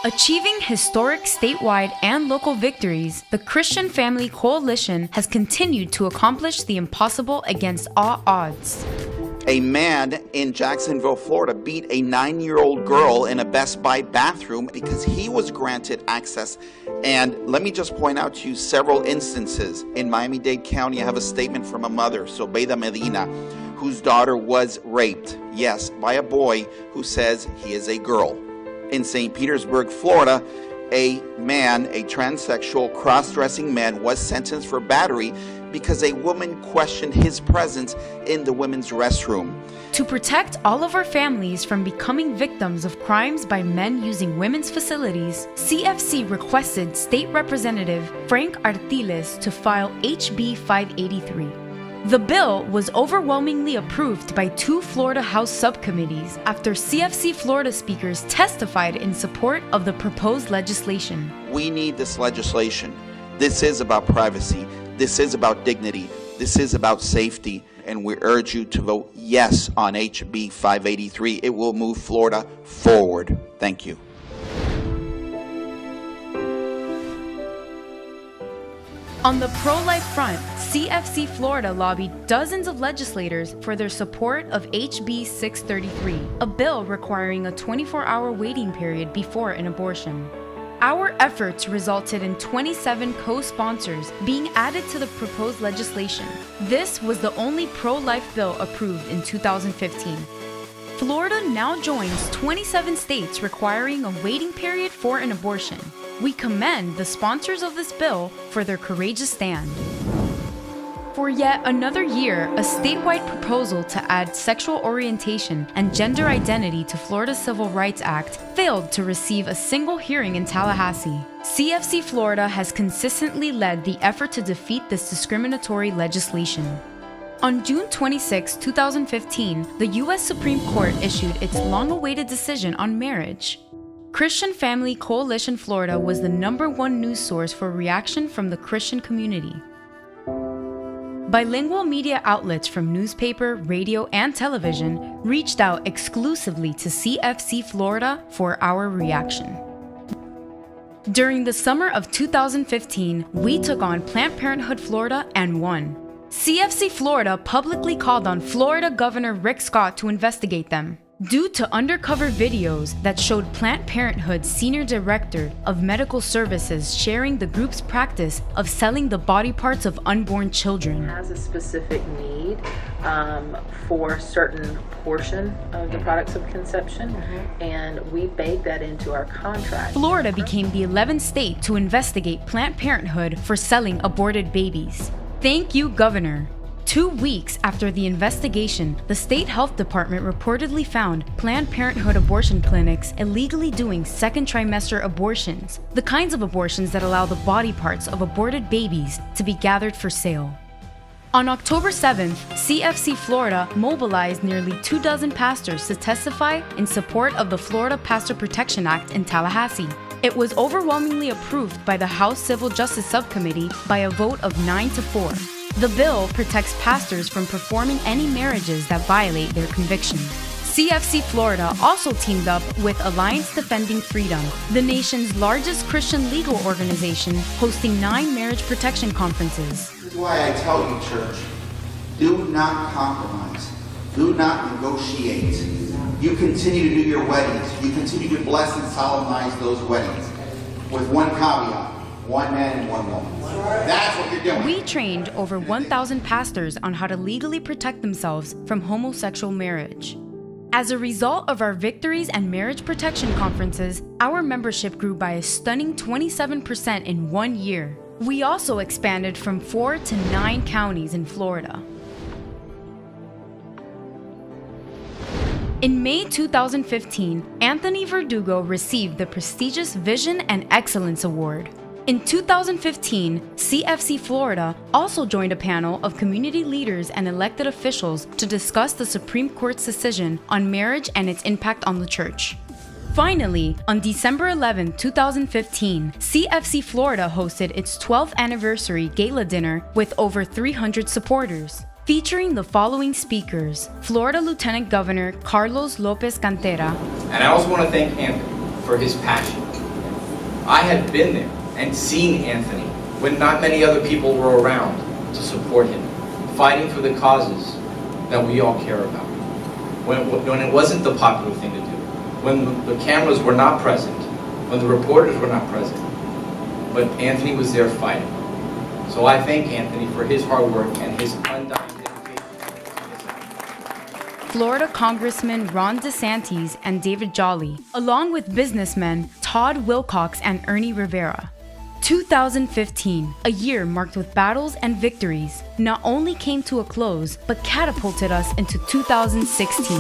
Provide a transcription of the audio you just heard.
Achieving historic statewide and local victories, the Christian Family Coalition has continued to accomplish the impossible against all odds. A man in Jacksonville, Florida beat a 9-year-old girl in a Best Buy bathroom because he was granted access. And let me just point out to you several instances. In Miami-Dade County, I have a statement from a mother, Sobeida Medina, whose daughter was raped, yes, by a boy who says he is a girl. In St. Petersburg, Florida, a man, a transsexual, cross-dressing man, was sentenced for battery because a woman questioned his presence in the women's restroom. To protect all of our families from becoming victims of crimes by men using women's facilities, CFC requested State Representative Frank Artiles to file HB 583. The bill was overwhelmingly approved by 2 Florida House subcommittees after CFC Florida speakers testified in support of the proposed legislation. We need this legislation. This is about privacy. This is about dignity. This is about safety. And we urge you to vote yes on HB 583. It will move Florida forward. Thank you. On the pro-life front, CFC Florida lobbied dozens of legislators for their support of HB 633, a bill requiring a 24-hour waiting period before an abortion. Our efforts resulted in 27 co-sponsors being added to the proposed legislation. This was the only pro-life bill approved in 2015. Florida now joins 27 states requiring a waiting period for an abortion. We commend the sponsors of this bill for their courageous stand. For yet another year, a statewide proposal to add sexual orientation and gender identity to Florida's Civil Rights Act failed to receive a single hearing in Tallahassee. CFC Florida has consistently led the effort to defeat this discriminatory legislation. On June 26, 2015, the U.S. Supreme Court issued its long-awaited decision on marriage. Christian Family Coalition Florida was the #1 news source for reaction from the Christian community. Bilingual media outlets from newspaper, radio, and television reached out exclusively to CFC Florida for our reaction. During the summer of 2015, we took on Planned Parenthood Florida and won. CFC Florida publicly called on Florida Governor Rick Scott to investigate them. Due to undercover videos that showed Planned Parenthood's Senior Director of Medical Services sharing the group's practice of selling the body parts of unborn children. Has a specific need for a certain portion of the products of conception, and we bake that into our contract. Florida became the 11th state to investigate Planned Parenthood for selling aborted babies. Thank you, Governor. 2 weeks after the investigation, the state health department reportedly found Planned Parenthood abortion clinics illegally doing second trimester abortions, the kinds of abortions that allow the body parts of aborted babies to be gathered for sale. On October 7th, CFC Florida mobilized nearly 24 pastors to testify in support of the Florida Pastor Protection Act in Tallahassee. It was overwhelmingly approved by the House Civil Justice Subcommittee by a vote of 9-4. The bill protects pastors from performing any marriages that violate their convictions. CFC Florida also teamed up with Alliance Defending Freedom, the nation's largest Christian legal organization, hosting 9 marriage protection conferences. This is why I tell you, church, do not compromise. Do not negotiate. You continue to do your weddings. You continue to bless and solemnize those weddings with one caveat. 1 man and 1 woman. That's what you're doing. We trained over 1,000 pastors on how to legally protect themselves from homosexual marriage. As a result of our victories and marriage protection conferences, our membership grew by a stunning 27% in 1 year. We also expanded from 4 to 9 counties in Florida. In May 2015, Anthony Verdugo received the prestigious Vision and Excellence Award. In 2015, CFC Florida also joined a panel of community leaders and elected officials to discuss the Supreme Court's decision on marriage and its impact on the church. Finally, on December 11, 2015, CFC Florida hosted its 12th anniversary gala dinner with over 300 supporters. Featuring the following speakers: Florida Lieutenant Governor Carlos Lopez Cantera. And I also want to thank Anthony for his passion I had been there and seen Anthony when not many other people were around to support him, fighting for the causes that we all care about. When it wasn't the popular thing to do, when the cameras were not present, when the reporters were not present, but Anthony was there fighting. So I thank Anthony for his hard work and his undying dedication. Florida Congressman Ron DeSantis and David Jolly, along with businessmen Todd Wilcox and Ernie Rivera. 2015, a year marked with battles and victories, not only came to a close, but catapulted us into 2016.